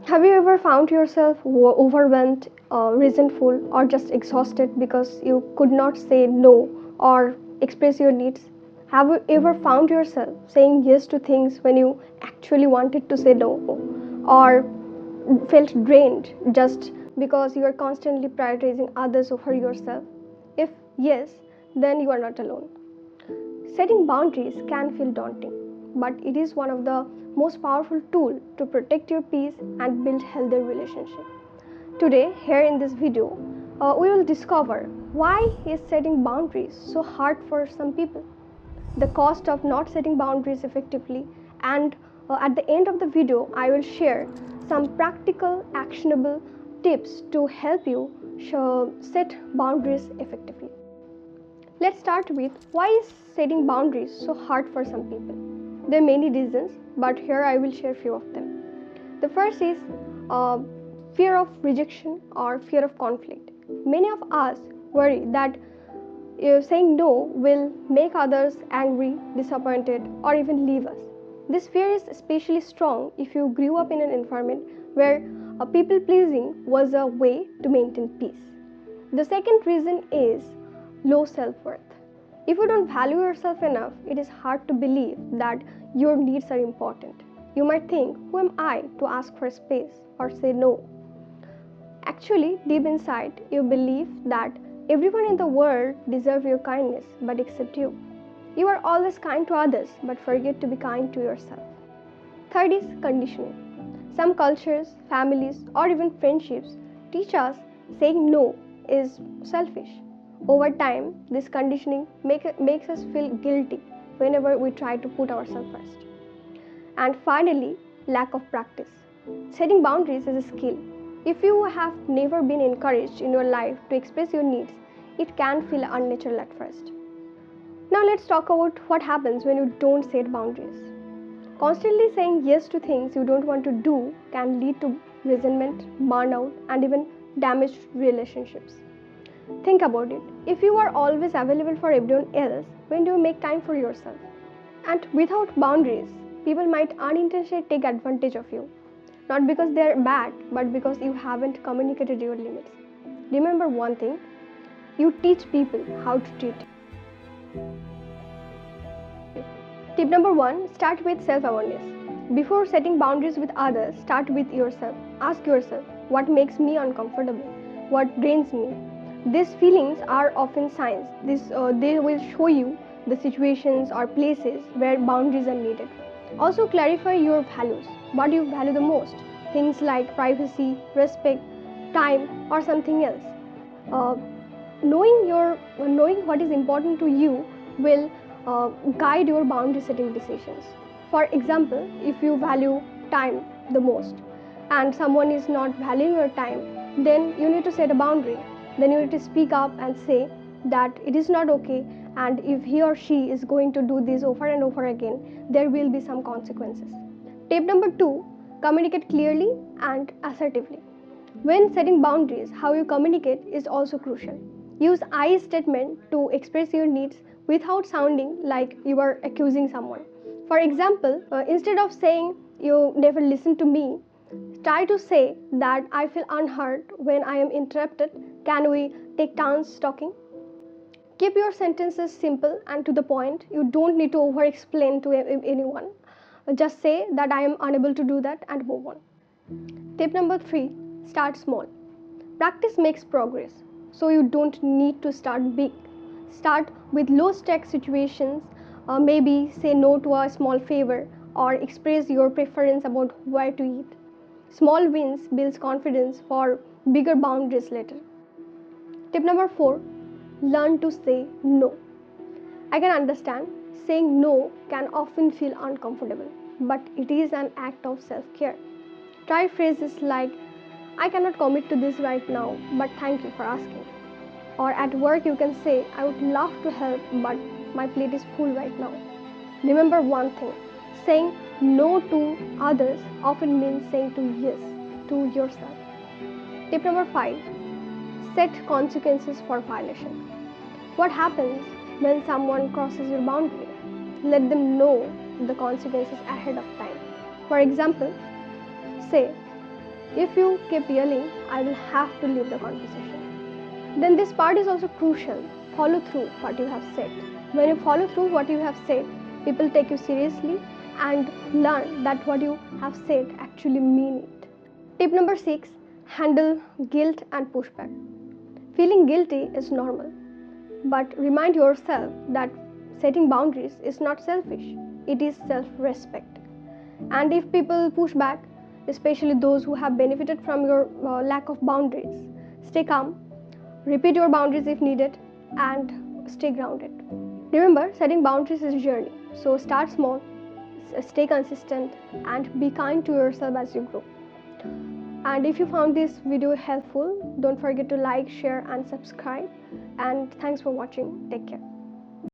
Have you ever found yourself overwhelmed, resentful, or just exhausted because you could not say no or express your needs? Have you ever found yourself saying yes to things when you actually wanted to say no? Or felt drained just because you are constantly prioritizing others over yourself? If yes, then you are not alone. Setting boundaries can feel daunting, but it is one of the most powerful tools to protect your peace and build healthier relationships. Today, here in this video, we will discover why is setting boundaries so hard for some people, the cost of not setting boundaries effectively, and at the end of the video, I will share some practical, actionable tips to help you set boundaries effectively. Let's start with why is setting boundaries so hard for some people. There are many reasons, but here I will share few of them. The first is fear of rejection or fear of conflict. Many of us worry that saying no will make others angry, disappointed, or even leave us. This fear is especially strong if you grew up in an environment where people pleasing was a way to maintain peace. The second reason is low self-worth. If you don't value yourself enough, it is hard to believe that your needs are important. You might think, who am I to ask for space or say no? Actually, deep inside, you believe that everyone in the world deserves your kindness but except you. You are always kind to others but forget to be kind to yourself. Third is conditioning. Some cultures, families, or even friendships teach us saying no is selfish. Over time, this conditioning makes us feel guilty whenever we try to put ourselves first. And finally, lack of practice. Setting boundaries is a skill. If you have never been encouraged in your life to express your needs, it can feel unnatural at first. Now let's talk about what happens when you don't set boundaries. Constantly saying yes to things you don't want to do can lead to resentment, burnout, and even damaged relationships. Think about it. If you are always available for everyone else, when do you make time for yourself? And without boundaries, people might unintentionally take advantage of you. Not because they are bad, but because you haven't communicated your limits. Remember one thing, you teach people how to treat you. Tip number 1, start with self-awareness. Before setting boundaries with others, start with yourself. Ask yourself, what makes me uncomfortable? What drains me? These feelings are often signs. They will show you the situations or places where boundaries are needed. Also clarify your values. What do you value the most? Things like privacy, respect, time, or something else. Knowing what is important to you will guide your boundary setting decisions. For example, if you value time the most and someone is not valuing your time, then you need to set a boundary. Then you need to speak up and say that it is not okay, and if he or she is going to do this over and over again, there will be some consequences. Tip number 2, communicate clearly and assertively. When setting boundaries, how you communicate is also crucial. Use I statement to express your needs without sounding like you are accusing someone. For example, instead of saying you never listen to me, try to say that I feel unheard when I am interrupted. Can we take turns talking? Keep your sentences simple and to the point. You don't need to over-explain to anyone. Just say that I am unable to do that and move on. Tip number 3, start small. Practice makes progress, so you don't need to start big. Start with low-stakes situations, maybe say no to a small favor or express your preference about where to eat. Small wins builds confidence for bigger boundaries later. Tip number 4, learn to say no. I can understand saying no can often feel uncomfortable, but it is an act of self-care. Try phrases like, I cannot commit to this right now, but thank you for asking. Or at work you can say, I would love to help, but my plate is full right now. Remember one thing, saying no to others often means saying to yes to yourself. Tip number 5, set consequences for violation. What happens when someone crosses your boundary? Let them know the consequences ahead of time. For example, say, If you keep yelling, I will have to leave the conversation. Then this part is also crucial. Follow through what you have said. When you follow through what you have said, people take you seriously and learn that what you have said actually mean it. Tip number 6, handle guilt and pushback. Feeling guilty is normal, but remind yourself that setting boundaries is not selfish, it is self respect. And if people push back, especially those who have benefited from your lack of boundaries, stay calm, repeat your boundaries if needed, and stay grounded. Remember, setting boundaries is a journey, so start small, stay consistent, and be kind to yourself as you grow. And if you found this video helpful, don't forget to like, share, and subscribe. And thanks for watching. Take care.